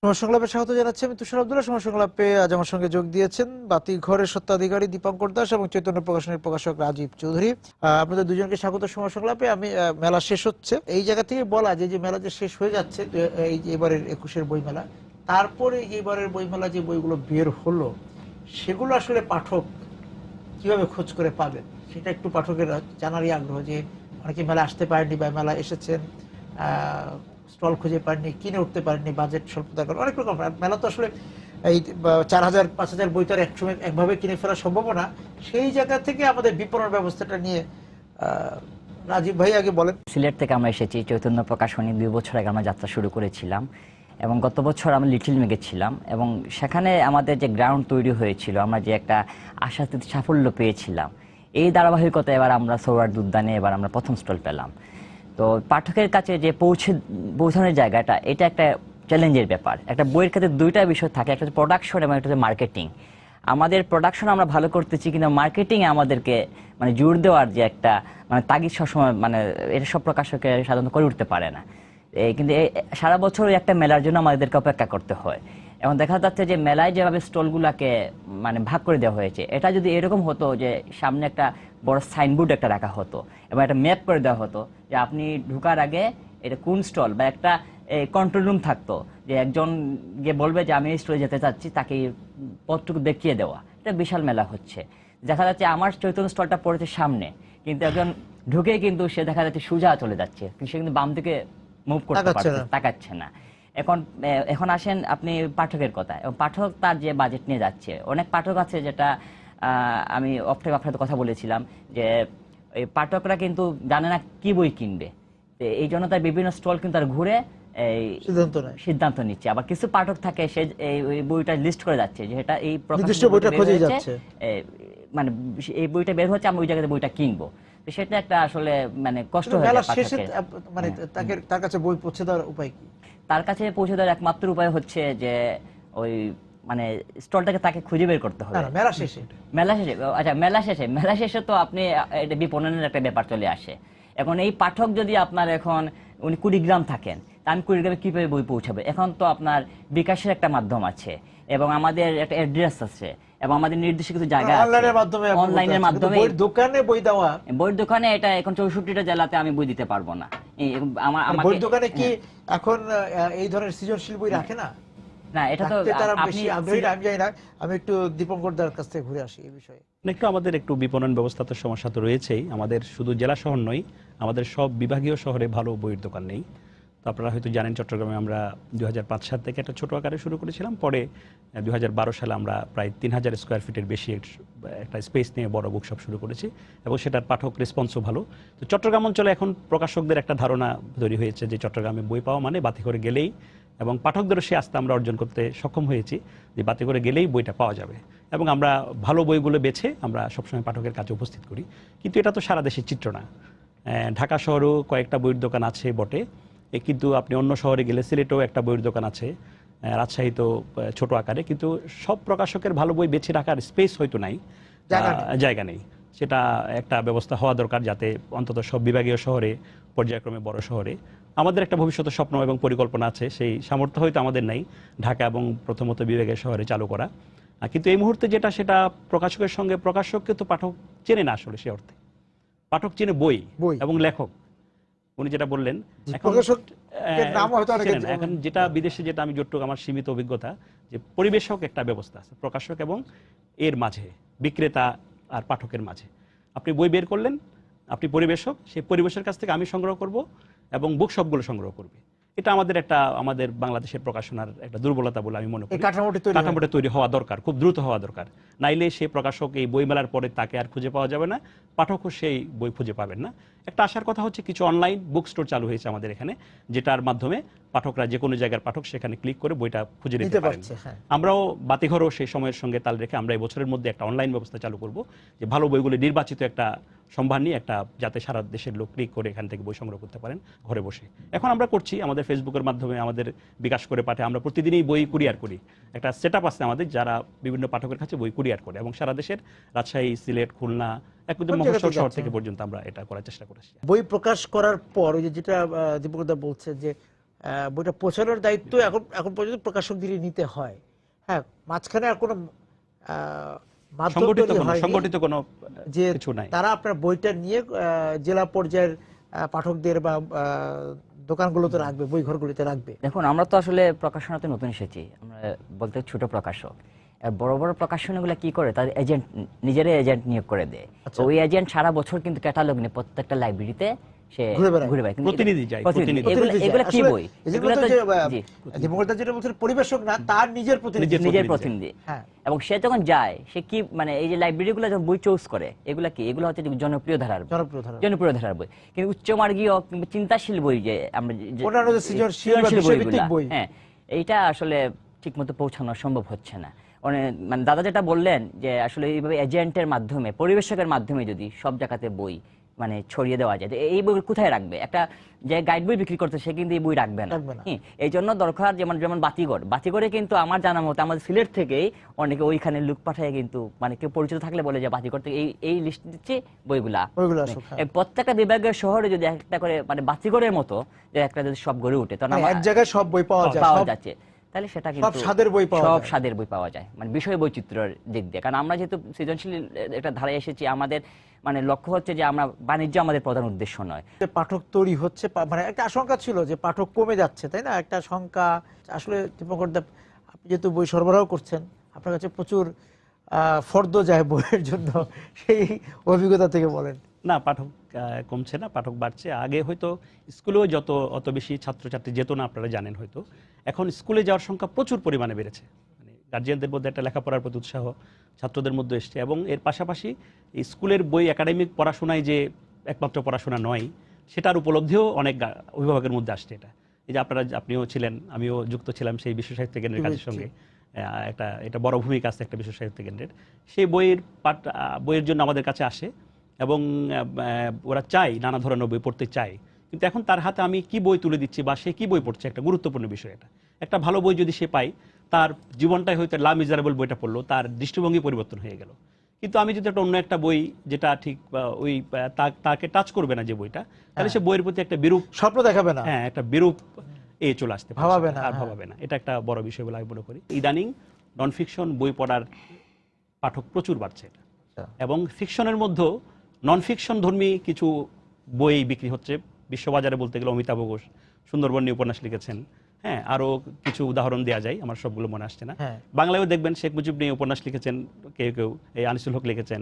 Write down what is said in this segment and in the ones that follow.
সময় সংলাপে স্বাগত জানাচ্ছি। আমি তুষার আব্দুল্লাহ। সময় সংলাপে আজ আমার সঙ্গে যোগ দিয়েছেন বাতিঘরের স্বত্বাধিকারী দীপঙ্কর দাস এবং চৈতন্য প্রকাশনের প্রকাশক রাজীব চৌধুরী। আপনাদের দুজনকে স্বাগত সময় সংলাপে। আমি মেলা শেষ হচ্ছে এই জায়গা থেকে বলা যে মেলা যে শেষ হয়ে যাচ্ছে, এই যে এবারের 21-এর বইমেলা, তারপরে যে এবারের বইমেলা যে বইগুলো বের হলো সেগুলো আসলে পাঠক কিভাবে খোঁজ করে পাবেন সেটা একটু পাঠকের জানারই আগ্রহ। যে অনেকে মেলা আসতে পারেনি বা মেলা এসেছেন, স্টল খুঁজে পাননি, কিনে উঠতে পারেননি, বাজেট স্বল্পতার কারণে অনেক রকম। মেলা তো আসলে এই 4000-5000 বই তো আর একসময় একভাবে কিনে ফেলা সম্ভব না। সেই জায়গা থেকে আমাদের বিপণন ব্যবস্থাটা নিয়ে রাজীব ভাই আগে বলেন। সিলেট থেকে আমরা এসেছি, চৈতন্য প্রকাশনী 2 বছর আগে আমরা যাত্রা শুরু করেছিলাম এবং গত বছর আমরা লিটল মেগে ছিলাম এবং সেখানে আমাদের যে গ্রাউন্ড তৈরি হয়েছিল, আমরা যে একটা আশাতীত সাফল্য পেয়েছিলাম, এই ধারাবাহিকতায় এবার আমরা সোহরাওয়ার্দী উদ্যানে এবার আমরা প্রথম স্টল পেলাম। তো পাঠকের কাছে যে পৌঁছানোর জায়গাটা, এটা একটা চ্যালেঞ্জের ব্যাপার। একটা বইয়ের ক্ষেত্রে দুইটা বিষয় থাকে, একটা হচ্ছে প্রোডাকশন এবং একটা হচ্ছে মার্কেটিং। আমাদের প্রোডাকশন আমরা ভালো করতেছি, কিন্তু মার্কেটিংয়ে আমাদেরকে মানে জোর দেওয়ার যে একটা মানে তাগিদ সবসময় মানে এটা সব প্রকাশকে সাধারণত করে উঠতে পারে না। কিন্তু সারা বছর একটা মেলার জন্য আমাদেরকে অপেক্ষা করতে হয়। এবং দেখা যাচ্ছে যে মেলায় যেভাবে স্টলগুলোকে মানে ভাগ করে দেওয়া হয়েছে, এটা যদি এরকম হতো যে সামনে একটা বড় সাইনবোর্ড একটা রাখা হতো এবং একটা ম্যাপ করে দেওয়া হতো যে আপনি ঢোকার আগে এটা কোন স্টল, বা একটা কন্ট্রোল রুম থাকতো যে একজন গিয়ে বলবে যে আমি এই স্টলে যেতে চাচ্ছি, তাকে পথটুকু দেখিয়ে দেওয়া। এটা বিশাল মেলা হচ্ছে। দেখা যাচ্ছে আমার চৈতন্য স্টলটা পড়েছে সামনে, কিন্তু একজন ঢুকে কিন্তু সে দেখা যাচ্ছে সোজা চলে যাচ্ছে, সে কিন্তু বাম দিকে মুভ করতে পারছে, তাকাচ্ছে না। এখন আসেন আপনি পাঠকের কথা, এবং পাঠক তার যে বাজেট নিয়ে যাচ্ছে, অনেক পাঠক আছে যেটা আমি অফ থেকে আপনার কথা বলেছিলাম যে এই পাঠকরা কিন্তু জানে না কি বই কিনবে, এই জন্য তার বিভিন্ন স্টল কিন্তু তার ঘুরে সিদ্ধান্ত নিচ্ছে। আবার কিছু পাঠক থাকে সে এই বইটা লিস্ট করে যাচ্ছে যে এটা এই মানে এই বইটা বের হচ্ছে, আমি ওই জায়গাতে বইটা কিনবো। তো সেটা একটা আসলে মানে কষ্ট হয়ে যায় পাঠকের। মানে তার কাছে বই পৌঁছে দেওয়ার উপায় কি? তার কাছে পৌঁছে দেওয়ার একমাত্র উপায় হচ্ছে যে ওই মানে স্টলটাকে তাকে খুঁজে বের করতে হবে মেলা শেষে। আচ্ছা, মেলা শেষে তো আপনি এটা বিপণনের একটা ব্যাপার চলে আসে। এখন এই পাঠক যদি আপনার এখন উনি কুড়িগ্রাম থাকেন, তা আমি কুড়িগ্রামে কিভাবে বই পৌঁছাবে? এখন তো আপনার বিকাশের একটা মাধ্যম আছে এবং আমাদের একটা অ্যাড্রেস আছে এবং আমাদের নির্দিষ্ট কিছু জায়গা আছে অনলাইনের মাধ্যমে। বইয়ের দোকানে এটা এখন 64টা জেলাতে আমি বই দিতে পারবো না। বইয়ের দোকানে কি এখন এই ধরনের সৃজনশীল বই রাখে না? না, এটা তো আপনি আগ্রহী, আমি জানি না। আমি একটু দীপঙ্কর দার কাছ থেকে ঘুরে আসি এই বিষয়ে। একটু আমাদের একটু বিপণন ব্যবস্থা তো সমস্যা তো রয়েছেই। আমাদের শুধু জেলা শহর নয়, আমাদের সব বিভাগীয় শহরে ভালো বইয়ের দোকান নেই। তো আপনারা হয়তো জানেন, চট্টগ্রামে আমরা 2005 সাল থেকে একটা ছোট আকারে শুরু করেছিলাম। পরে 2012 সালে আমরা প্রায় 3000 স্কোয়ার ফিটের বেশি একটা স্পেস নিয়ে বড় বুকশপ শুরু করেছি এবং সেটার পাঠক রেসপন্সও ভালো। তো চট্টগ্রাম অঞ্চলে এখন প্রকাশকদের একটা ধারণা তৈরি হয়েছে যে চট্টগ্রামে বই পাওয়া মানে বাতিঘরে গেলেই, এবং পাঠকদেরও সে আস্থা আমরা অর্জন করতে সক্ষম হয়েছি যে বাতিঘরে গেলেই বইটা পাওয়া যাবে। এবং আমরা ভালো বইগুলো বেছে আমরা সবসময় পাঠকের কাছে উপস্থিত করি। কিন্তু এটা তো সারা দেশের চিত্র না। ঢাকা শহরেও কয়েকটা বইয়ের দোকান আছে বটে, কিন্তু আপনি অন্য শহরে গেলে, সিলেটেও একটা বইয়ের দোকান আছে, রাজশাহীতেও ছোট আকারে, কিন্তু সব প্রকাশকের ভালো বই বেছে রাখার স্পেস হয়তো নাই, জায়গা নেই। সেটা একটা ব্যবস্থা হওয়া দরকার, যাতে অন্তত সব বিভাগীয় শহরে, পর্যায়ক্রমে বড় শহরে। আমাদের একটা ভবিষ্যতের স্বপ্ন এবং পরিকল্পনা আছে, সেই সামর্থ্য হয়তো আমাদের নাই ঢাকা এবং প্রথমত বিভাগীয় শহরে চালু করা। কিন্তু এই মুহূর্তে যেটা, সেটা প্রকাশকের সঙ্গে প্রকাশককে তো পাঠক চেনে না আসলে। সে অর্থে পাঠক চেনে বই এবং লেখক। উনি যেটা বললেন, এখন যেটা বিদেশে, যেটা আমি যতটুকু আমার সীমিত অভিজ্ঞতা, যে পরিবেশক একটা ব্যবস্থা আছে প্রকাশক এবং এর মাঝে, বিক্রেতা আর পাঠকের মাঝে। আপনি বই বের করলেন, আপনি পরিবেশক, সেই পরিবেশের কাছ থেকে আমি সংগ্রহ করব এবং বুকশপগুলো সংগ্রহ করবে। এটা আমাদের বাংলাদেশের প্রকাশনার একটা দুর্বলতা বলে আমি মনে করি। কাঠামোটা তৈরি হওয়া দরকার, খুব দ্রুত হওয়া দরকার। নাইলে সেই প্রকাশক এই বই মেলার পরে তাকে আর খুঁজে পাওয়া যাবে না, পাঠকও সেই বই খুঁজে পাবেন না। একটা আশার কথা হচ্ছে, কিছু অনলাইন বুক স্টোর চালু হয়েছে আমাদের এখানে, যেটার মাধ্যমে পাঠকরা যে কোনো জায়গার পাঠক সেখানে ক্লিক করে বইটা খুঁজে নিতে পারেন। আমরাও বাতিঘরও সেই সময়ের সঙ্গে তাল রেখে আমরা এই বছরের মধ্যে একটা অনলাইন ব্যবস্থা চালু করব, যে ভালো বইগুলো নির্বাচিত একটা সম্ভার নিয়ে একটা, যাতে সারা দেশের লোক ক্লিক করে এখান থেকে বই সংগ্রহ করতে পারেন ঘরে বসে। এখন আমরা করছি আমাদের ফেসবুকের মাধ্যমে, আমাদের বিকাশ করে পাঠে আমরা প্রতিদিনই বই কুরিয়ার করি। একটা সেটআপ আছে আমাদের, যারা বিভিন্ন পাঠকের কাছে বই কুরিয়ার করে, এবং সারা দেশের রাজশাহী, সিলেট, খুলনা, একদম মফস্বল শহর থেকে পর্যন্ত আমরা এটা করার চেষ্টা করেছি। বই প্রকাশ করার পর ওই যেটা দীপকদা বলছে যে বইটা পৌঁছানোর দায়িত্ব এখন এখন পর্যন্ত প্রকাশকদেরই নিতে হয়। হ্যাঁ, মাঝখানে আর কোনো মাধ্যম তৈরি হয়নি সংগঠিত কোনো যে কিছু নাই। তারা আপনার বইটা নিয়ে জেলা পর্যায়ের পাঠকদের বা দোকানগুলোতে রাখবে, বই ঘরগুলিতে রাখবে। দেখুন, আমরা তো আসলে প্রকাশনাতে নতুন এসেছি, আমরা বলতে ছোট প্রকাশক। আর বড় বড় প্রকাশনাগুলো কি করে, তাদের এজেন্ট, নিজেরাই এজেন্ট নিয়োগ করে দেয়। আচ্ছা। ওই এজেন্ট সারা বছর কিন্তু ক্যাটালগ নিয়ে প্রত্যেকটা লাইব্রেরিতে সে ঘুরে বেড়ায়। ঘুরে বেড়ায়। কিন্তু প্রতিনিধি যায়, প্রতিনিধি। প্রতিনিধি। এগুলা কি আসলে বই? এগুলো এগুলা তো তো যে জি, দীপঙ্কর যেটা বলছেন, পরিবেশক না, তার নিজের প্রতিনিধি। নিজের প্রতিনিধি। হ্যাঁ। এবং সে যখন যায়, সে কি মানে এই যে লাইব্রেরিগুলো যখন বই চুজ করে, এগুলা কি, এগুলো হচ্ছে জনপ্রিয় ধারার বই। জনপ্রিয় ধারার বই। কিন্তু উচ্চমার্গীয় কিংবা চিন্তাশীল বই, যে আমরা অন্যান্য যে সৃজনশীল বা বিষয়ভিত্তিক বই, হ্যাঁ, এইটা আসলে ঠিকমতো পৌঁছানো সম্ভব হচ্ছে না। মানে দাদা যেটা বললেন যে আসলে এইভাবে এজেন্টের মাধ্যমে, পরিবেশকের মাধ্যমে যদি সব জায়গাতে বই মানে ছড়িয়ে দেওয়া যায়, এই বই কোথায় রাখবে? একটা যে গাইড বই বিক্রি করতে, সে কিন্তু এই বই রাখবে না। এই জন্য দরকার যেমন বাতিগড়ে কিন্তু আমার জানা মতো আমাদের সিলেট থেকেই অনেকে ওইখানে লোক পাঠায়, কিন্তু মানে কেউ পরিচিত থাকলে বলে যে বাতিগড় থেকে এই লিস্ট দিচ্ছে বইগুলা। প্রত্যেকটা বিভাগের শহরে যদি একটা করে মানে বাতিগড়ের মতো যে একটা যদি সব গড়ে উঠে, তখন এক জায়গায় সব বই পাওয়া যাচ্ছে, তাহলে সেটা কিন্তু সব স্বাদের বই পাওয়া যায়, মানে বিষয় বৈচিত্র্যের দিক দিয়ে। কারণ আমরা যেহেতু সৃজনশীল একটা ধারায় এসেছি, আমাদের মানে লক্ষ্য হচ্ছে যে আমরা বাণিজ্য আমাদের প্রধান উদ্দেশ্য নয়। পাঠক তৈরি হচ্ছে, মানে একটা আশঙ্কা ছিল যে পাঠক কমে যাচ্ছে, তাই না? একটা শঙ্কা। আসলে দীপঙ্কর দেব, আপনি যেহেতু বই সরবরাহ করছেন, আপনার কাছে প্রচুর ফর্দ যায় বইয়ের জন্য, সেই অভিজ্ঞতা থেকে বলেন। না, পাঠক কমছে না, পাঠক বাড়ছে। আগে হয়তো স্কুলেও অত বেশি ছাত্রছাত্রী যেত না, আপনারা জানেন হয়তো। এখন স্কুলে যাওয়ার সংখ্যা প্রচুর পরিমাণে বেড়েছে। মানে গার্জিয়ানদের মধ্যে একটা লেখাপড়ার প্রতি উৎসাহ ছাত্রদের মধ্যে এসছে। এবং এর পাশাপাশি স্কুলের বই একাডেমিক পড়াশোনায় যে একমাত্র পড়াশোনা নয়, সেটার উপলব্ধিও অনেক অভিভাবকের মধ্যে আসছে। এই যে আপনিও ছিলেন, আমিও যুক্ত ছিলাম সেই বিশ্ব সাহিত্য কেন্দ্রের কাজের সঙ্গে। এটা বড় ভূমিকা আছে একটা বিশ্ব সাহিত্য কেন্দ্রের। সেই বইয়ের জন্য আমাদের কাছে আসে এবং ওরা চায়, নানা ধরনের বই পড়তে চায়। কিন্তু এখন তার হাতে আমি কি বই তুলে দিচ্ছি বা সে কি বই পড়ছে, একটা গুরুত্বপূর্ণ বিষয়। একটা ভালো বই যদি সে পায়, তার জীবনটাই হয়তো লা মিজারেবল বইটা পড়লো, তার দৃষ্টিভঙ্গি পরিবর্তন হয়ে গেল। কিন্তু আমি যদি একটা অন্য একটা বই, যেটা ঠিক ওই তাকে টাচ করবে না যে বইটা, তাহলে সে বইয়ের প্রতি একটা বিরূপ স্বপ্ন দেখাবে না। হ্যাঁ, একটা বিরূপ চলে আসতে ভাবাবে না, আর ভাবাবে না। এটা একটা বড় বিষয় বলে আমি মনে করি। ইদানিং নন ফিকশন বই পড়ার পাঠক প্রচুর বাড়ছে, এবং ফিকশনের মধ্যেও নন ফিকশন ধর্মী কিছু বই বিক্রি হচ্ছে বিশ্ববাজারে। বলতে গেলে অমিতাভ ঘোষ সুন্দরবন নিয়ে উপন্যাস লিখেছেন। হ্যাঁ, আরো কিছু উদাহরণ দেওয়া যায়, আমার সবগুলো মনে আসছে না। বাংলায়ও দেখবেন শেখ মুজিব নিয়ে উপন্যাস লিখেছেন কেউ, এই আনিসুল হক লিখেছেন,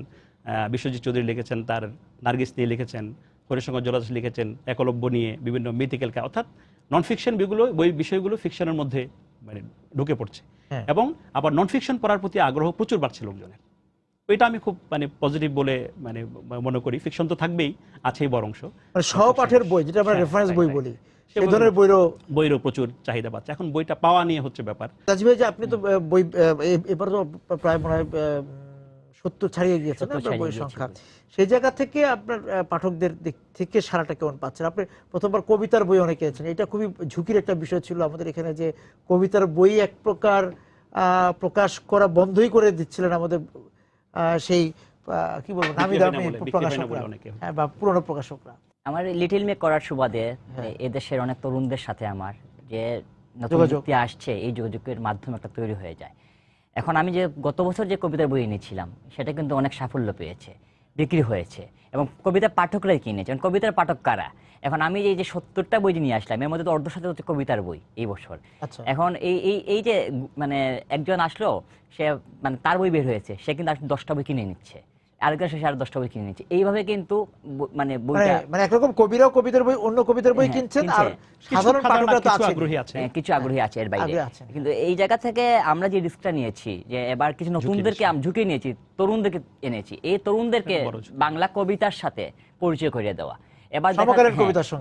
বিশ্বজিৎ চৌধুরী লিখেছেন, তার নার্গিস নিয়ে লিখেছেন, হরিশঙ্কর জলদাস লিখেছেন একলব্য নিয়ে, বিভিন্ন মিথিক্যাল, অর্থাৎ নন ফিকশন বিষয়গুলো ফিকশনের মধ্যে মানে ঢুকে পড়ছে। এবং আবার নন ফিকশন পড়ার প্রতি আগ্রহ প্রচুর বাড়ছে লোকজনের। এটা আমি খুব মানে পজিটিভ বলে মানে মনে করি। ফিকশন তো থাকবেই, আছেই বড় অংশ, সহপাঠের বই, যেটা আমরা রেফারেন্স বই বলি, সেই ধরনের বইরও প্রচুর চাহিদা পাচ্ছে। এখন বইটা পাওয়া নিয়ে হচ্ছে ব্যাপার। রাজীব ভাই, যে আপনি তো বই এবার তো প্রায় মনে হয় 70 ছাড়িয়ে গিয়েছে না আপনার বইয়ের সংখ্যা। সেই জায়গা থেকে আপনার পাঠকদের দিক থেকে সারাটা কেমন পাচ্ছেন? আপনি প্রথমবার কবিতার বই অনেকে এনেছেন, এটা খুবই ঝুঁকির একটা বিষয় ছিল আমাদের এখানে, যে কবিতার বই এক প্রকার প্রকাশ করা বন্ধই করে দিচ্ছিলেন আমাদের সেই কি বলবো নামি দামি প্রকাশকরা, হ্যাঁ, বা পুরনো প্রকাশকরা। আমার লিটল মেক করার সুবাদে এদেশের অনেক তরুণদের সাথে আমার যে নতুন যুক্তি আসছে, এই যোগাযোগের মাধ্যমে একটা তৈরি হয়ে যায়। এখন আমি যে গত বছর যে কবিতার বই এনেছিলাম, সেটা কিন্তু অনেক সাফল্য পেয়েছে, বিক্রি হয়েছে, এবং কবিতার পাঠকরাই কিনেছে। কবিতার পাঠক কারা? এখন আমি এই যে 70টা বই নিয়ে আসলাম, এর মধ্যে তো অর্ধশত হচ্ছে কবিতার বই এই বছর। এখন এই যে মানে একজন আসলো, সে মানে তার বই বের হয়েছে, সে কিন্তু 10টা বই কিনে নিচ্ছে, আরেকজন শেষে আর 10টা বই কিনে নিচ্ছে। এইভাবে কিন্তু মানে বইটা মানে একরকম কবিরাও কবিতার বই, অন্য কবিতার বই কিনছেন, আর সাধারণ পাঠকরা তো কিছু আগ্রহী আছে এর বাইরে। কিন্তু এই জায়গা থেকে আমরা যে রিস্কটা নিয়েছি, যে এবার কিছু নতুনদেরকে ঝুঁকি নিয়েছি, তরুণদেরকে এনেছি, এই তরুণদেরকে বাংলা কবিতার সাথে পরিচয় করিয়ে দেওয়া। এবার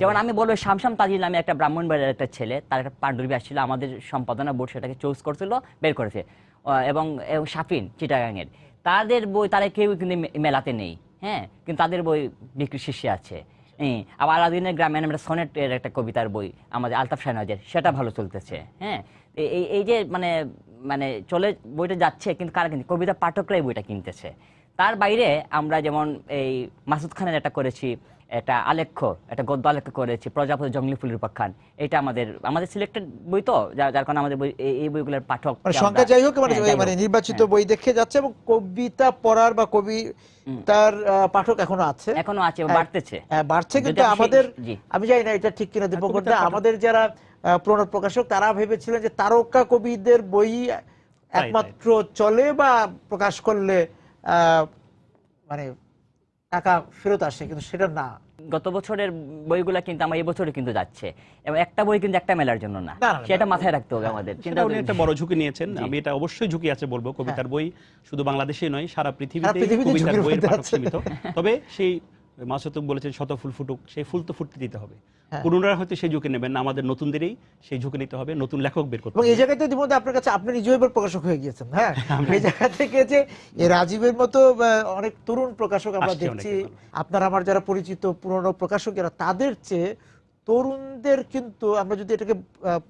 যেমন আমি বলবো, শামশাম তাজিল নামে একটা ব্রাহ্মণবাড়ির একটা ছেলে, তার একটা পাণ্ডুলিপি আসছিল, আমাদের সম্পাদনা বোর্ড সেটাকে চুজ করছিল, বের করেছে। এবং শাফিন চিটাগাংয়ের, তাদের বই তারা কেউ কিন্তু মেলাতে নেই, হ্যাঁ, কিন্তু তাদের বই বিক্রি শীর্ষে আছে। আবার আলাদিনের গ্রামে একটা সনেটের একটা কবিতার বই আমাদের আলতাফ শাহনাজের, সেটা ভালো চলতেছে। হ্যাঁ, এই যে মানে চলে বইটা যাচ্ছে, কিন্তু কারা কিনছে? কবিতা পাঠকরাই বইটা কিনতেছে। তার বাইরে আমরা যেমন এই মাসুদ খানের একটা করেছি, এটা আলেখ্য, একটা গদ্য আলেখ্য করেছি, প্রজাপতি জঙ্গলি ফুলের উপাখ্যান। এটা আমাদের আমাদের সিলেক্টেড বই, তো যার কারণে আমাদের বই এই বইগুলোর পাঠক মানে সংখ্যা যাই হোক, মানে নির্বাচিত বই দেখে যাচ্ছে, এবং কবিতা পড়ার বা কবি তার পাঠক এখনো আছে, এখনো আছে, বাড়তেছে। বাড়ছে। কিন্তু আমাদের, আমি জানি না এটা ঠিক কিনা দীপঙ্কর দা, আমাদের যারা পুরনো প্রকাশক তারা ভেবেছিলেন যে তারকা কবিদের বই একমাত্র চলে বা প্রকাশ করলে মানে টাকা ফেরত আসে, কিন্তু সেটা না। গত বছরের বইগুলা কিন্তু আমার এই বছরে কিন্তু যাচ্ছে, এবং একটা বই কিন্তু একটা মেলার জন্য না, সেটা মাথায় রাখতে হবে আমাদের। সেটা উনি একটা বড় ঝুঁকি নিয়েছেন, আমি এটা অবশ্যই ঝুঁকি আছে বলবো। কবিতার বই শুধু বাংলাদেশে নয়, সারা পৃথিবীতে কবিতার বইয়ের পাঠক সীমিত। তবে সেই মাসুদ বলেছেন শত ফুল ফুটুক, সেই ফুল তো ফুটতে দিতে হবে। পুনরায় হয়তো সেই ঝুঁকি নেবেন না, আমাদের নতুনদেরই সেই ঝুঁকি নিতে হবে, নতুন লেখক বের করতে হবে। এই জায়গাতে ইতিমধ্যে আপনার কাছে আপনি নিজেও এবার প্রকাশক হয়ে গিয়েছেন। হ্যাঁ, এই জায়গা থেকে যে রাজীবের মতো অনেক তরুণ প্রকাশক আমরা দেখছি, আপনার আমার যারা পরিচিত পুরনো প্রকাশক যারা, তাদের চেয়ে তরুণদের কিন্তু আমরা যদি এটাকে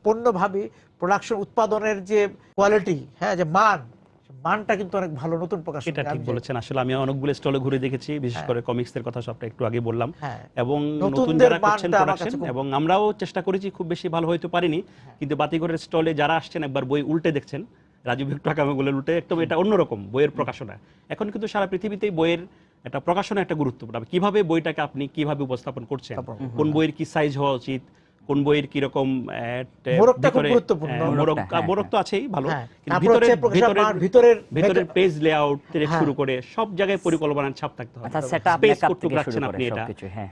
পণ্য ভাবি, প্রোডাকশন উৎপাদনের যে কোয়ালিটি, হ্যাঁ, যে মানটা কিন্তু অনেক ভালো নতুন প্রকাশক। এটা ঠিক বলেছেন। আসলে আমি অনেকগুলো স্টলে ঘুরে দেখেছি, বিশেষ করে কমিক্সের কথা সবটা একটু আগে বললাম, এবং নতুন যারা করছেন প্রোডাকশন, এবং আমরাও চেষ্টা করেছি, খুব বেশি ভালো হয়তো পারিনি, কিন্তু বাতিঘরের স্টলে যারা আসছেন একবার বই উল্টে দেখছেন, রাজীব একটু আগামীগুলো উল্টে, একদম এটা অন্যরকম বইয়ের প্রকাশনা। এখন কিন্তু সারা পৃথিবীতেই বইয়ের একটা প্রকাশনা একটা গুরুত্বপূর্ণ, কিভাবে বইটাকে আপনি কিভাবে উপস্থাপন করছেন, কোন বইয়ের কি সাইজ হওয়া উচিত, কোন বইয়ের কি রকম মোড়ক তো আছেই ভালো, ভিতরের পেজ লেআউট থেকে শুরু করে সব জায়গায় পরিকল্পনার ছাপ থাকতে হবে। স্পেস কতটুকু রাখছেন আপনি, এটা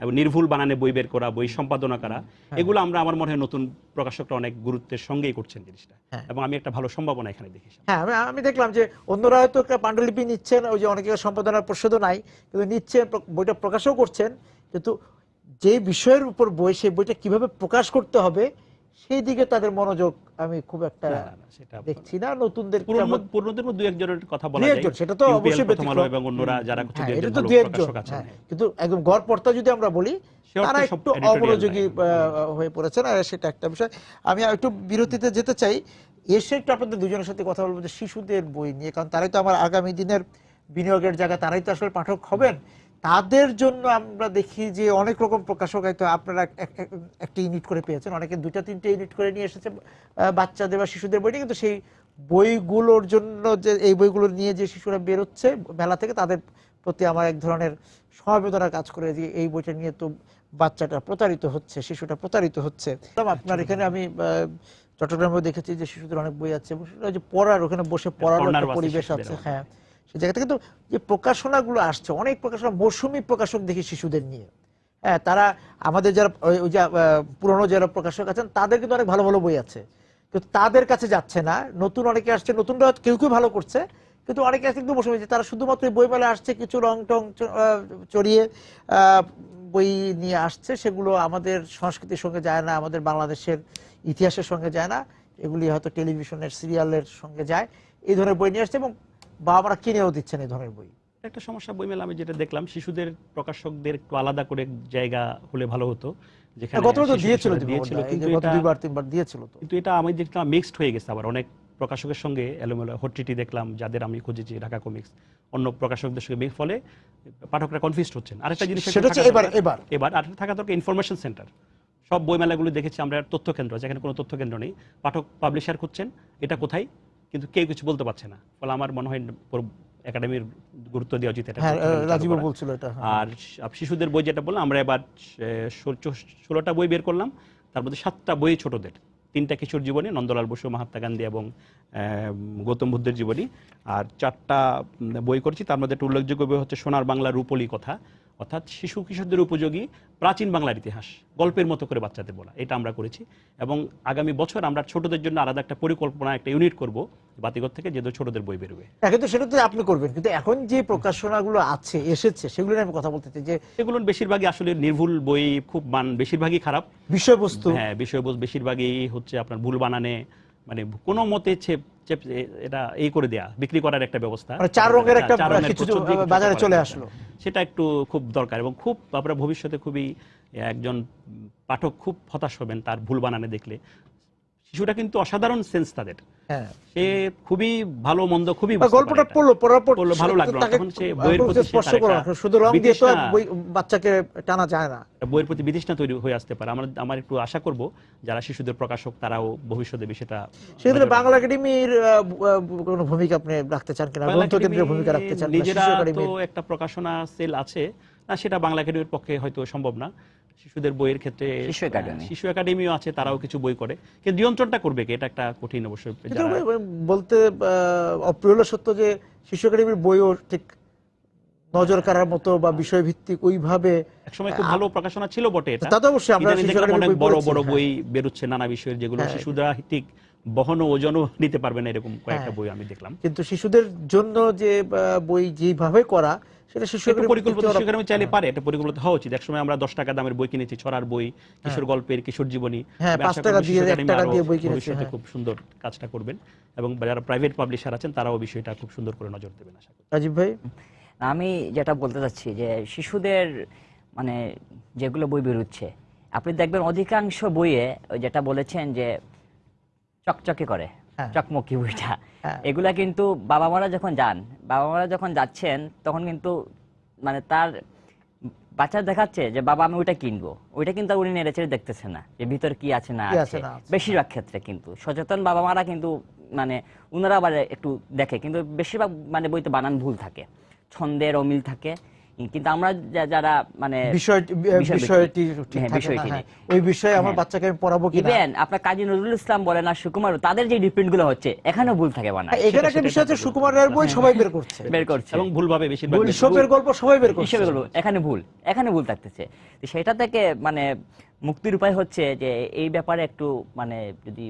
এবং নির্ভুল বানানে বই বের করা, বই সম্পাদনা করা, এগুলো আমরা আমার মনে হয় নতুন প্রকাশকরা অনেক গুরুত্বের সঙ্গেই করছেন জিনিসটা, এবং আমি একটা ভালো সম্ভাবনা এখানে দেখি। হ্যাঁ, আমি দেখলাম যে অন্যরা হয়তো একটা পাণ্ডুলিপি নিচ্ছেন, ওই যে অনেকে সম্পাদনার প্রশ্ন নাই, কিন্তু নিচ্ছেন, বইটা প্রকাশও করছেন, কিন্তু যে বিষয়ের উপর বই, সেই বইটা কিভাবে প্রকাশ করতে হবে সেই দিকে তাদের মনোযোগ আমি খুব একটা দেখছি না। নতুনদের পুরনোদের মধ্যে দুই একজনের কথা বলা যায়, সেটা তো অবশ্যই ব্যতিক্রম, এবং অন্যরা যারা এটা তো দুই একজন, কিন্তু একদম গড়পড়তা যদি আমরা বলি, তারা একটু অমনোযোগী হয়ে পড়েছেন, আর সেটা একটা বিষয়। আমি একটু বিরতিতে যেতে চাই, এসে একটু আপনাদের দুজনের সাথে কথা বলবো যে শিশুদের বই নিয়ে, কারণ তারাই তো আমার আগামী দিনের বিনিয়োগের জায়গা, তারাই তো আসলে পাঠক হবেন। তাদের জন্য আমরা দেখি যে অনেক রকম প্রকাশক, হয়তো আপনারা একটা ইউনিট করে পেয়েছেন, অনেকে দুটা তিনটে ইউনিট করে নিয়ে এসেছে বাচ্চাদের বা শিশুদের বইটা, কিন্তু সেই বইগুলোর জন্য যে এই বইগুলো নিয়ে যে শিশুরা বেরোচ্ছে মেলা থেকে, তাদের প্রতি আমার এক ধরনের সমবেদনা কাজ করে, যে এই বইটা নিয়ে তো বাচ্চাটা প্রতারিত হচ্ছে, শিশুটা প্রতারিত হচ্ছে। আপনার এখানে আমি চট্টগ্রামে দেখেছি যে শিশুদের অনেক বই আছে, যে পড়ার, ওখানে বসে পড়ার একটা পরিবেশ আছে। হ্যাঁ, সেই জায়গা থেকে। কিন্তু যে প্রকাশনাগুলো আসছে, অনেক প্রকাশনা মৌসুমী প্রকাশক দেখি শিশুদের নিয়ে। হ্যাঁ, তারা আমাদের যারা ওই যে পুরনো যারা প্রকাশক আছেন, তাদের কিন্তু অনেক ভালো ভালো বই আছে, কিন্তু তাদের কাছে যাচ্ছে না। নতুন অনেকে আসছে, নতুনরা কেউ কেউ ভালো করছে, কিন্তু অনেকে আছে কিন্তু মৌসুমী, তারা শুধুমাত্র বইমেলা আসছে, কিছু রং টং চড়িয়ে বই নিয়ে আসছে, সেগুলো আমাদের সংস্কৃতির সঙ্গে যায় না, আমাদের বাংলাদেশের ইতিহাসের সঙ্গে যায় না, এগুলি হয়তো টেলিভিশনের সিরিয়ালের সঙ্গে যায়। এই ধরনের বই নিয়ে আসছে, এবং বাবারা কিনেও দিচ্ছেন এই ধরনের বই। একটা সমস্যা বইমেলা আমি যেটা দেখলাম, শিশুদের প্রকাশকদের একটু আলাদা করে জায়গা হলে ভালো হতো, যেখানে কিন্তু এটা আমি দেখলাম মিক্সড হয়ে গেছে। আবার অনেক প্রকাশকের সঙ্গে এলোমেলো হট্টিটি দেখলাম, যাদের আমি খুঁজেছি ঢাকা কমিক্স, অন্য প্রকাশকদের সঙ্গে মিক্স, ফলে পাঠকরা কনফিউজড হচ্ছেন। আরেকটা জিনিস এবার আরেকটা থাকা দরকার ইনফরমেশন সেন্টার। সব বইমেলাগুলো দেখেছি আমরা তথ্য কেন্দ্র, যেখানে কোনো তথ্য কেন্দ্র নেই, পাঠক পাবলিশার খুঁজছেন এটা কোথায়, কিন্তু কেউ কিছু বলতে পারছে না। ফলে আমার মনে হয় একাডেমির গুরুত্ব দেওয়া উচিত। আর শিশুদের বই যেটা বললাম, আমরা এবার 16টা বই বের করলাম, তার মধ্যে 7টা বই ছোটদের, 3টা কিশোর জীবনী, নন্দলাল বসু, মহাত্মা গান্ধী এবং গৌতম বুদ্ধের জীবনী, আর 4টা বই করছি। তার মধ্যে একটা উল্লেখযোগ্য বই হচ্ছে সোনার বাংলা রূপলি কথা, অর্থাৎ শিশু কিশোরদের উপযোগী প্রাচীন বাংলার ইতিহাস গল্পের মতো করে বাচ্চাদের বলা, এটা আমরা করেছি। এবং আগামী বছর আমরা ছোটদের জন্য আলাদা একটা পরিকল্পনা, একটা ইউনিট করব বাতিঘর থেকে, যে ছোটদের বই বেরোবে। কিন্তু সেটা তো আপনি করবেন, কিন্তু এখন যে প্রকাশনাগুলো আছে এসেছে, সেগুলো নিয়ে আমি কথা বলতে চাই, যে সেগুলো বেশিরভাগই আসলে নির্ভুল বই, খুব বেশিরভাগই খারাপ বিষয়বস্তু। হ্যাঁ, বিষয়বস্তু বেশিরভাগই হচ্ছে আপনার ভুল বানানে, মানে কোনো মতে এটা এই করে দেয়া, বিক্রি করার একটা ব্যবস্থা, 4 রঙের একটা কিছু বাজারে চলে আসলো, সেটা একটু খুব দরকার। এবং খুব আমরা ভবিষ্যতে খুবই একজন পাঠক খুব হতাশ হবেন তার ভুল বানানে দেখলে। শিশুটা কিন্তু অসাধারণ সেন্স তাদের, হ্যাঁ, সে খুবই ভালো মন্দ খুবই বা গল্পটা পড়ার পর পড়লো, ভালো লাগলো, তাকে তখন সে বইয়ের প্রতি স্পর্শ করা, শুধু রং দিয়ে তো আর বই বাচ্চাকে টানা যায় না। বইয়ের প্রতি বিতৃষ্ণা তৈরি হয়ে আসতে পারে। আমার একটু আশা করব যারা শিশুদের প্রকাশক তারাও ভবিষ্যতে বিষয়টা, সেক্ষেত্রে বাংলা একাডেমির কোনো ভূমিকা আপনি রাখতে চান কিনা, গ্রন্থ কেন্দ্রের ভূমিকা রাখতে চান কিনা? নিজেরা শিশু তো একাডেমির একটা প্রকাশনা সেল আছে না, সেটা বাংলা একাডেমির পক্ষে হয়তো সম্ভব না। শিশুদের বইয়ের ক্ষেত্রে শিশু একাডেমিও আছে, তারাও কিছু বই করে, কিন্তু নিয়ন্ত্রণটা করবে কি, এটা একটা কঠিন অবশ্যই। কিন্তু বলতে অপ্রিয় হলো সত্য যে শিশু একাডেমির বইও ঠিক নজর কাড়ার মতো বা বিষয়ভিত্তিক ওইভাবে একসময় খুব ভালো প্রকাশনা ছিল বটে, এটা তা তো অবশ্যই আমরা ইদানিং শিশু দেখলাম একাডেমির অনেক বই বড় পড়েছি, বড় হ্যাঁ। বই বেরোচ্ছে নানা বিষয়ের, যেগুলো হ্যাঁ। শিশুরা ঠিক বহন ও ওজনও নিতে পারবে না, এরকম কয়েকটা বই আমি দেখলাম। কিন্তু শিশুদের জন্য যে বই যেভাবে করা, সেটা শিশু পরিকল্পিত শিশু একাডেমি চাইলে পারে, এটা পরিকল্পিত হওয়া উচিত। একসময় আমরা 10 টাকা দামের বই কিনেছি, ছড়ার বই, কিশোর গল্পের, কিশোর জীবনী, হ্যাঁ, 5 টাকা দিয়ে 1 টাকা দিয়ে বই কিনেছি। ভবিষ্যতে খুব সুন্দর কাজটা করবেন, এবং যারা প্রাইভেট পাবলিশার আছেন তারাও বিষয়টা খুব সুন্দর করে নজর দেবেন আশা করি। রাজীব ভাই, আমি যেটা বলতে চাচ্ছি যে শিশুদের মানে যেগুলো বই বেরোচ্ছে, আপনি দেখবেন অধিকাংশ বইয়ে ওই যেটা বলেছেন যে চকচকে করে, হ্যাঁ। চকমকি বইটা, হ্যাঁ। এগুলা কিন্তু বাবা মারা যখন যাচ্ছেন তখন কিন্তু মানে তার বাচ্চা দেখাচ্ছে যে বাবা আমি ওইটা কিনবো, ওইটা কিন্তু উনি নেড়ে চেড়ে দেখতেছে না যে ভিতর কি আছে না আছে। বেশিরভাগ ক্ষেত্রে কিন্তু সচেতন বাবা মারা কিন্তু মানে উনারা আবার একটু দেখে, কিন্তু বেশিরভাগ মানে বইতে বানান ভুল থাকে, ছন্দের অমিল থাকে, কিন্তু আমরা যারা মানে বিষয়টি ঠিক থাকে না, হ্যাঁ, ওই বিষয়ে আমার বাচ্চাকে আমি পড়াবো কিনা। ইভেন আপনার কাজী নজরুল ইসলাম বলেন আর সুকুমার, তাদের যে ডিপ্রিন্ট গুলো হচ্ছে এখানেও ভুল থাকে বানান। এখানে একটা বিষয় আছে, সুকুমার রায়ের বই সবাই বের করছে এবং ভুলভাবে বেশিরভাগ ইসবের গল্প সবাই বের করছে, এখানে ভুল থাকতেছে। তো সেটা থেকে মানে মুক্তির উপায় হচ্ছে যে এই ব্যাপারে একটু মানে যদি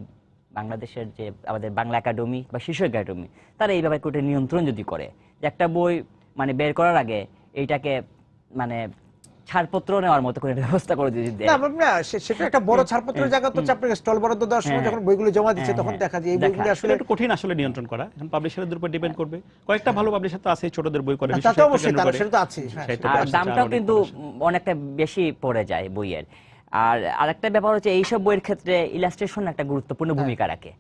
বাংলাদেশের যে আমাদের বাংলা একাডেমি বা শিশু একাডেমি তারা এই ব্যাপারে একটু নিয়ন্ত্রণ যদি করে, যে একটা বই মানে বের করার আগে এইটাকে মানে ছাড়পত্র নেওয়ার মতো করে ব্যবস্থা করে দিয়ে দেয়। না, সেটা একটা বড় ছাড়পত্রের জায়গা তো আপনার স্টল বরাদ্দ দেওয়ার সময় যখন বইগুলো জমা দিচ্ছে তখন দেখা যায় এই বইগুলো আসলে একটু কঠিন আসলে নিয়ন্ত্রণ করা, এখন পাবলিশারদের উপর ডিপেন্ড করবে। কয়েকটা ভালো পাবলিশার তো আছে, ছোটদের বই করে, তা তো অবশ্যই তার সেটা তো আছে, আর দামটাও কিন্তু অনেকটা বেশি পড়ে যায় বইয়ের। আর আরেকটা ব্যাপার হচ্ছে এইসব বইয়ের ক্ষেত্রে ইলাস্ট্রেশন একটা গুরুত্বপূর্ণ ভূমিকা রাখে।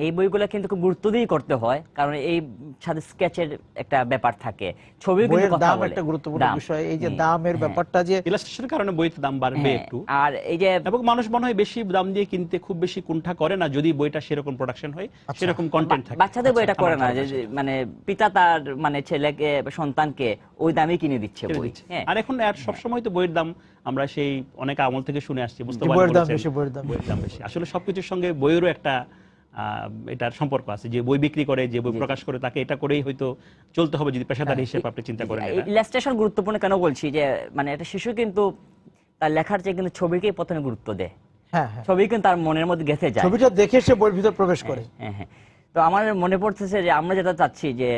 এই বইগুলো কিন্তু খুব গুরুত্ব দিয়ে করতে হয়, কারণ এই সাথে স্কেচের একটা ব্যাপার থাকে, ছবি কিন্তু কথা দাম বলে, একটা গুরুত্বপূর্ণ বিষয়, এই যে দামের ব্যাপারটা, যে ইলাস্ট্রেশনের কারণে বইতে দাম বাড়বে একটু। আর এই যে এবং মানুষ মনে হয় বেশি দাম দিয়ে কিনতে খুব বেশি কুণ্ঠা করে না, যদি বইটা সেরকম প্রোডাকশন হয়, সেরকম কন্টেন্ট থাকে। বাচ্চাদের বই এটা করে না, যে মানে পিতা তার মানে ছেলেকে সন্তানকে ওই দামে কিনে দিচ্ছে বই। আর এখন সব সময় তো বইয়ের দাম আমরা সেই অনেক আমল থেকে শুনে আসছি, বইয়ের দাম বেশি। আসলে সবকিছুর সঙ্গে বইয়েরও একটা এটার সম্পর্ক আছে, যে বই বিক্রি করে, যে বই প্রকাশ করে, তাকে এটা করেই হয়তো চলতে হবে যদি পেশাদারি হিসেবে আপনি চিন্তা করেন। ইলাস্ট্রেশন গুরুত্বপূর্ণ কেন বলছি, যে মানে একটা শিশু কিন্তু তার লেখার চেয়ে কিন্তু ছবিকেই প্রথমে গুরুত্ব দেয়, ছবি কিন্তু তার মনের মধ্যে গেঁথে যায়, ছবিটা দেখে সে বইয়ের ভিতর প্রবেশ করে। হ্যাঁ, তো আমার মনে পড়তেছে যে আমরা যেটা চাচ্ছি যে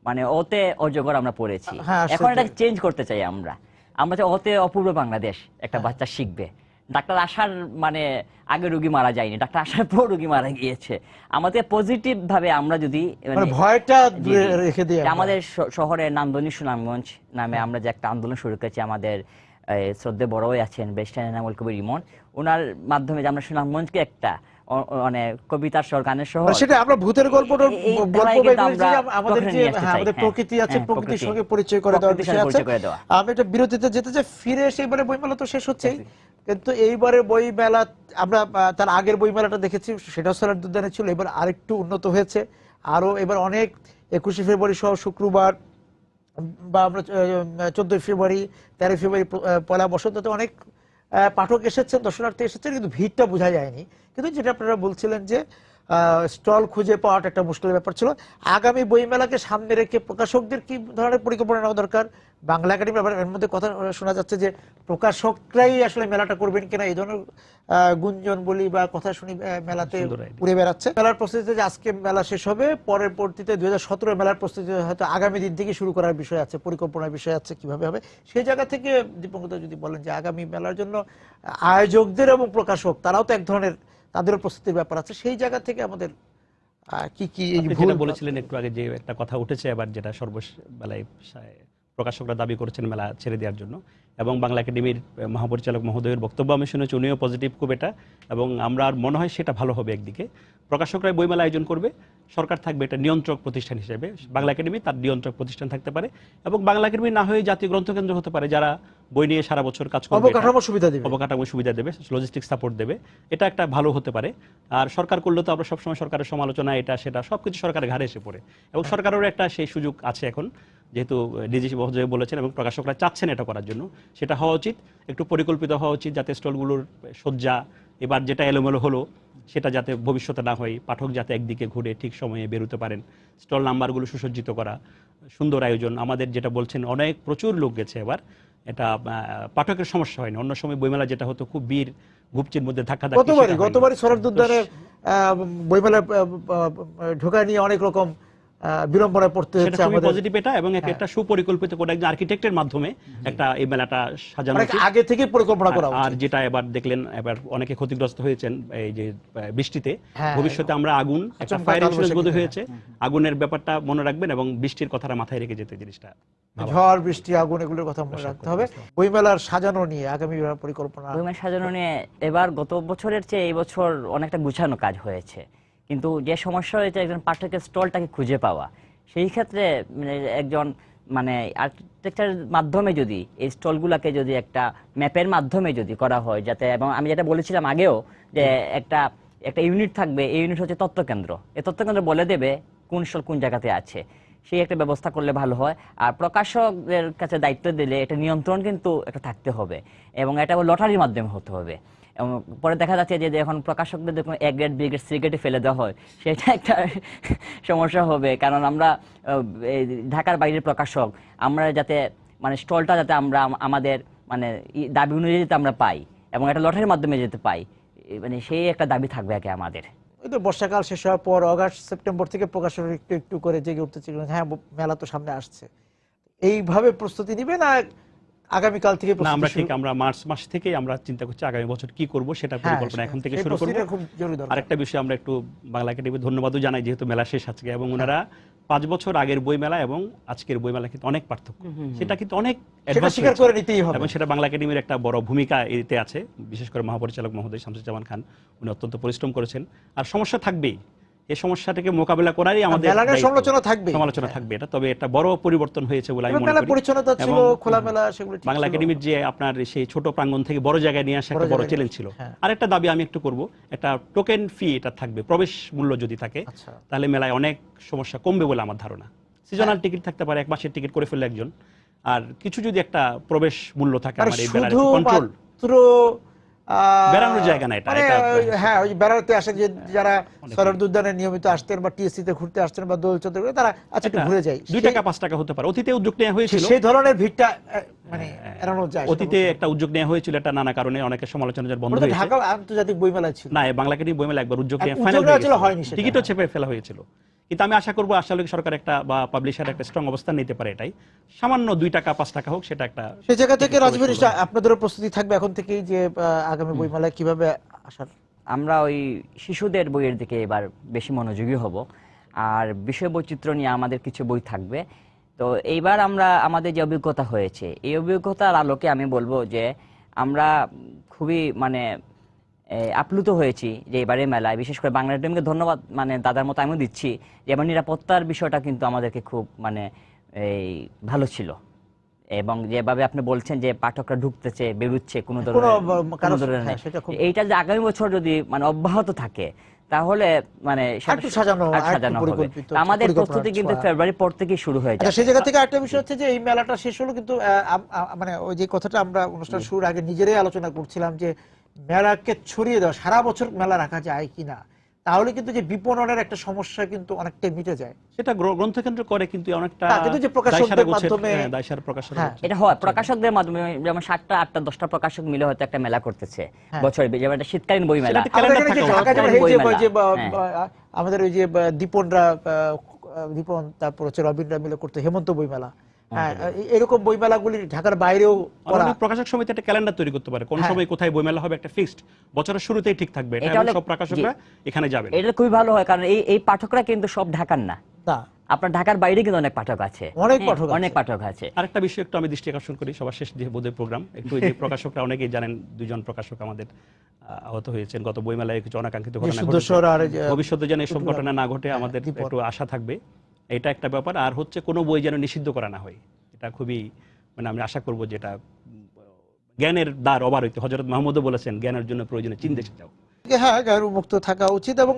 মানে ওতে অজগর আমরা পড়েছি, এখন এটা চেঞ্জ করতে চাই আমরা চাই ওতে অপূর্ব বাংলাদেশ একটা বাচ্চা শিখবে। ডাক্তার আসার মানে আগে রোগী মারা যায়নি, ডাক্তার আসার পর রোগী মারা গিয়েছে। আমাদের পজিটিভ ভাবে আমরা যদি ভয়টা রেখে দিই, আমাদের শহরে নান্দনিক সুনামগঞ্জ নামে আমরা যে একটা আন্দোলন শুরু করেছি, আমাদের শ্রদ্ধে বড়ই আছেন ব্যারিস্টার এনামুল কবির ইমন, ওনার মাধ্যমে যে আমরা সুনামগঞ্জকে একটা মানে কবিতার শহর, গানের শহর, সেটা আমরা ভূতের গল্পটা আমাদের যে আমাদের প্রকৃতি আছে, প্রকৃতির সঙ্গে পরিচয় করে দেওয়ার বিষয় আছে। আমি এটা বিরতিতে যেতে চাই, ফিরে এসে এবারে বইমেলা তো শেষ হচ্ছেই, কিন্তু এইবারে বইমেলা আমরা তার আগের বইমেলাটা দেখেছি, সেটাও সালার উদ্যানে ছিল, এবার আরেকটু উন্নত হয়েছে আরো। এবার অনেক 21শে ফেব্রুয়ারি সহ শুক্রবার বা আমরা 14ই ফেব্রুয়ারি, 13ই ফেব্রুয়ারি পয়লা বসন্ততে অনেক পাঠক এসেছেন, দর্শনার্থী এসেছেন, কিন্তু ভিড়টা বোঝা যায়নি। কিন্তু যেটা আপনারা বলছিলেন যে স্টল খুঁজে পাওয়াটা একটা মুশকিলের ব্যাপার ছিল। আগামী বইমেলাকে সামনে রেখে প্রকাশকদের কি ধরনের পরিকল্পনা নেওয়া দরকার? বাংলা একাডেমি এর মধ্যে কথা শোনা যাচ্ছে যে প্রকাশকরাই আসলে মেলাটা করবেন কিনা, এই ধরনের গুঞ্জন বলি বা কথা শুনি মেলাতে উড়ে বেড়াচ্ছে। মেলার প্রস্তুতিতে যে আজকে মেলা শেষ হবে, পরের পরবর্তীতে 2017 মেলার প্রস্তুতি হয়তো আগামী দিন থেকে শুরু করার বিষয় আছে, পরিকল্পনার বিষয় আছে, কিভাবে হবে সেই জায়গা থেকে দীপঙ্কর যদি বলেন যে আগামী মেলার জন্য আয়োজকদের এবং প্রকাশক তারাও তো এক ধরনের তাদেরও প্রস্তুতির ব্যাপার আছে, সেই জায়গা থেকে আমাদের কি কি যেটা বলেছিলেন একটু আগে, যে একটা কথা উঠেছে আবার, যেটা সর্ববেলায় প্রকাশকরা দাবি করেছেন মেলা ছেড়ে দেওয়ার জন্য, এবং বাংলা একাডেমির মহাপরিচালক মহোদয়ের বক্তব্য আমি শুনেছি, উনিও পজিটিভ খুব এটা, এবং আমরা আর মনে হয় সেটা ভালো হবে। একদিকে প্রকাশকরাই বইমেলা আয়োজন করবে, সরকার থাকবে এটা নিয়ন্ত্রক প্রতিষ্ঠান হিসেবে, বাংলা একাডেমি তার নিয়ন্ত্রক প্রতিষ্ঠান থাকতে পারে, এবং বাংলা একাডেমি না হয়ে জাতীয় গ্রন্থকেন্দ্র হতে পারে, যারা বই নিয়ে সারা বছর কাজ করবে, অবকাঠামো সুবিধা দিবে, অবকাঠামো সুবিধা দেবে, লজিস্টিক সাপোর্ট দেবে, এটা একটা ভালো হতে পারে। আর সরকার করলে তো আমরা সবসময় সরকারের সমালোচনা এটা সেটা সবকিছু সরকারের ঘাড়ে এসে পড়ে, এবং সরকারেরও একটা সেই সুযোগ আছে এখন, যেহেতু ডিজি মহোদয় বলেছেন এবং প্রকাশকরা চাচ্ছেন এটা করার জন্য, সেটা হওয়া উচিত, একটু পরিকল্পিত হওয়া উচিত, যাতে স্টলগুলোর সজ্জা এবার যেটা এলোমেলো হলো সেটা যাতে ভবিষ্যতে না হয়, পাঠক যাতে একদিকে ঘুরে ঠিক সময়ে বেরোতে পারেন, স্টল নাম্বারগুলো সুসজ্জিত করা, সুন্দর আয়োজন। আমাদের যেটা বলছেন অনেক প্রচুর লোক গেছে এবার, এটা পাঠকের সমস্যা হয়নি। অন্য সময় বইমেলা যেটা হতো খুব ভিড় গুপচির মধ্যে ধাক্কা গতবারই সরারদি উদ্যানে বইমেলা ঢোকায় নিয়ে অনেক রকম বিড়ম্বনায় পড়তে হচ্ছে আমাদের। পজিটিভ এটা, এবং একটা সুপরিকল্পিত করে একজন আর্কিটেক্টের মাধ্যমে একটা এই মেলাটা সাজানো উচিত, আগে থেকে পরিকল্পনা করা উচিত। আর যেটা এবার দেখলেন, এবার অনেকে ক্ষতিগ্রস্ত হয়েছেন এই যে বৃষ্টিতে, ভবিষ্যতে আমরা আগুন একটা ফায়ার ইন্স্যুরেন্স বোধ হয়েছে, আগুনের ব্যাপারটা মনে রাখবেন এবং বৃষ্টির কথাটা মাথায় রেখে যেতে, জিনিসটা ঝড় বৃষ্টি আগুন এগুলোর কথা মনে রাখতে হবে। বইমেলার সাজানো নিয়ে আগামী পরিকল্পনা, বইমেলা সাজানো নিয়ে এবার গত বছরের চেয়ে এই বছর অনেকটা গুছানো কাজ হয়েছে, কিন্তু যে সমস্যা হয়েছে একজন পাঠকের স্টলটাকে খুঁজে পাওয়া, সেই ক্ষেত্রে একজন আর্কিটেকচারের মাধ্যমে যদি এই স্টলগুলোকে যদি একটা ম্যাপের মাধ্যমে যদি করা হয়, যাতে, এবং আমি যেটা বলেছিলাম আগেও যে একটা ইউনিট থাকবে, এই ইউনিট হচ্ছে তথ্যকেন্দ্র, এই তথ্যকেন্দ্র বলে দেবে কোন স্টল কোন জায়গাতে আছে, সেই একটা ব্যবস্থা করলে ভালো হয়। আর প্রকাশকদের কাছে দায়িত্ব দিলে এটা নিয়ন্ত্রণ কিন্তু একটা থাকতে হবে, এবং এটা লটারির মাধ্যমে হতে হবে। এবং পরে দেখা যাচ্ছে যে এখন প্রকাশকদের দেখুন A grade B grade C গ্রেডে ফেলে দেওয়া হয়, সেটা একটা সমস্যা হবে। কারণ আমরা ঢাকার বাইরের প্রকাশক, আমরা যাতে স্টলটা যাতে আমরা আমাদের দাবি অনুযায়ী যাতে আমরা পাই, এবং এটা লটারির মাধ্যমে যেতে পাই, সেই একটা দাবি থাকবে আগে আমাদের। বর্ষাকাল শেষ হওয়ার পর আগস্ট সেপ্টেম্বর থেকে প্রকাশক একটু একটু করে জেগে উঠতেছিল, হ্যাঁ মেলা তো সামনে আসছে, এইভাবে প্রস্তুতি নিবে না আগামীকাল থেকে? আমরা মার্চ মাস থেকেই আমরা চিন্তা করছি আগামী বছর কি করব, সেটা পরিকল্পনা এখন থেকে শুরু করব। আরেকটা বিষয় আমরা একটু বাংলা একাডেমি ধন্যবাদও জানাই, যেহেতু মেলা শেষ আজকে, এবং ওনারা 5 বছর আগের বই মেলা এবং আজকের বই মেলা কিন্তু অনেক পার্থক্য, সেটা কিন্তু অনেক স্বীকার করে নিতেই হবে, এবং সেটা বাংলা একাডেমির একটা বড় ভূমিকা এতে আছে, বিশেষ করে মহাপরিচালক মহোদয় শামসুজ্জামান খান, উনি অত্যন্ত পরিশ্রম করেছেন। আর সমস্যা থাকবেই, এই সমস্যাটাকে মোকাবেলা করারই আমাদের সমালোচনা থাকবে এটা, তবে একটা বড় পরিবর্তন হয়েছে বলে আমি মনে করি। পরিচ্ছন্নতা ছিল, খোলামেলা, সেগুলো বাংলা একাডেমির যে আপনার সেই ছোট প্রাঙ্গণ থেকে বড় জায়গায় নিয়ে আসা একটা বড় চ্যালেঞ্জ ছিল। আরেকটা দাবি আমি একটু করব, একটা টোকেন ফি এটা থাকবে, প্রবেশ মূল্য যদি থাকে তাহলে মেলায় অনেক সমস্যা কমবে বলে আমার ধারণা। সিজনাল টিকিট থাকতে পারে, 1 মাসের টিকিট করে ফেললে একজন, আর কিছু যদি একটা প্রবেশ মূল্য থাকে, আমার এই মেলার কন্ট্রোল বেড়ানোর জায়গা না এটা, হ্যাঁ ওই বেড়াতে আসেন যে যারা সরারদি উদ্যানে নিয়মিত আসতেন বা টিএসসি তে ঘুরতে আসতেন বা দোল চত্বরে, তারা আচ্ছা একটু ঘুরে যায়, 2 টাকা 5 টাকা হতে পারে। অতীতে উদ্যোগ নেওয়া হয়েছিল, সেই ধরনের ভিড়টা এড়ানো যায়। অতীতে একটা উদ্যোগ নেওয়া হয়েছিল, এটা নানা কারণে অনেকের সমালোচনার বন্ধ হয়েছে। ঢাকা আন্তর্জাতিক বইমেলা ছিল না, বাংলা একাডেমি বইমেলা একবার উদ্যোগ নেওয়া ফাইনাল হয়নি, টিকিটও চেপে ফেলা হয়েছিল। কিন্তু আমি আশা করবো আসলে সরকার একটা বা পাবলিশার একটা স্ট্রং অবস্থান নিতে পারে, এটাই সামান্য 2 টাকা 5 টাকা হোক, সেটা একটা সেই জায়গা থেকে রাজীব আপনাদেরও প্রস্তুতি থাকবে এখন থেকেই যে আগামী বইমেলায় কিভাবে আসার? আমরা ওই শিশুদের বইয়ের দিকে এবার বেশি মনোযোগী হব, আর বিষয় বৈচিত্র্য নিয়ে আমাদের কিছু বই থাকবে। তো এইবার আমরা আমাদের যে অভিজ্ঞতা হয়েছে, এই অভিজ্ঞতার আলোকে আমি বলবো যে আমরা খুবই আপ্লুত হয়েছি যে এবারে মেলায়, বিশেষ করে বাংলা একাডেমিকে ধন্যবাদ দাদার মতো আমিও দিচ্ছি, যে এবার নিরাপত্তার বিষয়টা কিন্তু আমাদেরকে খুব এই ভালো ছিল, এবং যেভাবে আপনি বলছেন যে পাঠকরা ঢুকতেছে বেরুচ্ছে কোনো ধরনের, এইটা যে আগামী বছর যদি অব্যাহত থাকে তাহলে সাজানো হবে। আমাদের প্রস্তুতি কিন্তু ফেব্রুয়ারির পর থেকেই শুরু হয়ে যায়। সেই জায়গা থেকে একটা বিষয় হচ্ছে যে এই মেলাটা শেষ হলো, কিন্তু ওই যে কথাটা আমরা অনুষ্ঠান শুরুর আগে নিজেরাই আলোচনা করছিলাম যে মেলাকে ছড়িয়ে দেওয়া, সারা বছর মেলা রাখা যায় কিনা, তাহলে কিন্তু যে বিপণনের একটা সমস্যা কিন্তু অনেকটাই মিটে যায়। সেটা গ্রন্থকেন্দ্র করে, কিন্তু অনেকটা কিন্তু যে প্রকাশকদের মাধ্যমে এটা হয়, প্রকাশকদের মাধ্যমে, যেমন 7টা 8টা 10টা প্রকাশক মিলে হয়তো একটা মেলা করতেছে বছরে, যেমন একটা শীতকালীন বই মেলা। আমাদের ওই যে দীপন, তারপর হচ্ছে রবীন্দ্র মিলে করতে হেমন্ত বই মেলা, এরকম বইমেলাগুলি ঢাকার বাইরেও প্রকাশক সমিতি একটা ক্যালেন্ডার তৈরি করতে পারে, কোন সময় কোথায় বইমেলা হবে, একটা ফিক্সড বছরের শুরুতেই ঠিক থাকবে, এটা সব প্রকাশকরা এখানে যাবেন। এটা খুবই ভালো হয়, কারণ এই পাঠকরা কিন্তু সব ঢাকার না, আপনার ঢাকার বাইরে কিন্তু অনেক পাঠক আছে, অনেক হ্যাঁ, পাঠক আছে। অনেক পাঠক আছে। আরেকটা বিষয় একটু আমি দৃষ্টি আকর্ষণ করি, সবার শেষ যে বোধহয় প্রোগ্রাম, একটু এই যে প্রকাশকরা অনেকেই জানেন, দুজন প্রকাশক আমাদের আহত হয়েছেন গত বইমেলায়, কিছু অনাকাঙ্ক্ষিত ঘটনা ঘটেছে। ভবিষ্যতে যেন এসব ঘটনা না ঘটে আমাদের একটু আশা থাকবে, এটা একটা ব্যাপার। আর হচ্ছে কোনো বই যেন নিষিদ্ধ করা না হয়, এটা খুবই মানে আমি আশা করবো, যেটা জ্ঞানের দ্বার অবারিত, হযরত মুহাম্মদও বলেছেন জ্ঞানের জন্য প্রয়োজনে চীন দেশে যাও। হ্যাঁ, জ্ঞান মুক্ত থাকা উচিত। এবং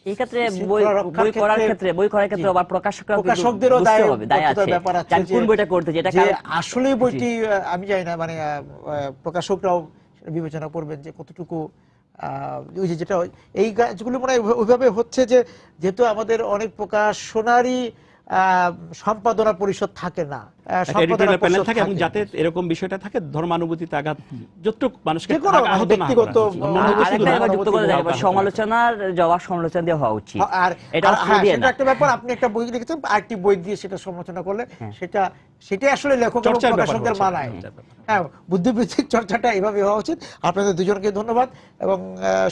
এই ক্ষেত্রে শৃঙ্খলা রক্ষার বই করার ক্ষেত্রে আবার প্রকাশকদেরও দায় আছে ব্যাপার আছে যে কোন বইটা করতে, যেটা আসলে বইটি আমি জানি না, মানে প্রকাশকরাও বিবেচনা করবেন যে কতটুকু ওই যে যেটা এই কাজগুলো মনে হয় ওইভাবে হচ্ছে যে যেহেতু আমাদের অনেক প্রকাশনারই সম্পাদনা পরিষদ থাকে না, এডিটোরিয়াল প্যানেল থাকে, এবং যাতে এরকম বিষয়টা থাকে ধর্মানুভূতিতে আঘাত যতটুকু মানুষকে ব্যক্তিগত যুক্ত করে দেয়, সমালোচনার জবাব সমালোচনা দিয়ে হওয়া উচিত। আর এটা সেটা একটা ব্যাপার, আপনি একটা বই লিখেছেন, আরেকটি বই দিয়ে সেটা সমালোচনা করলে সেটাই আসলে লেখক এবং প্রকাশকদের মানায়। হ্যাঁ, বুদ্ধিবৃত্তিক চর্চাটা এইভাবে হওয়া উচিত। আপনাদের দুজনকে ধন্যবাদ এবং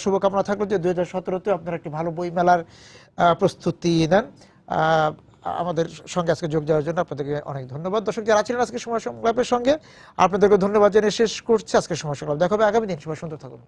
শুভকামনা থাকলো যে 2017-তে আপনারা একটি ভালো বই মেলার প্রস্তুতি নেন। আমাদের সঙ্গে আজকে যোগ দেওয়ার জন্য আপনাদেরকে অনেক ধন্যবাদ। দর্শক যারা ছিলেন আজকে সময় সংলাপের সঙ্গে, আপনাদেরকে ধন্যবাদ জানিয়ে শেষ করছি আজকে সময় সংলাপ। দেখা হবে আগামী দিন। সবাই সুন্দর থাকুন।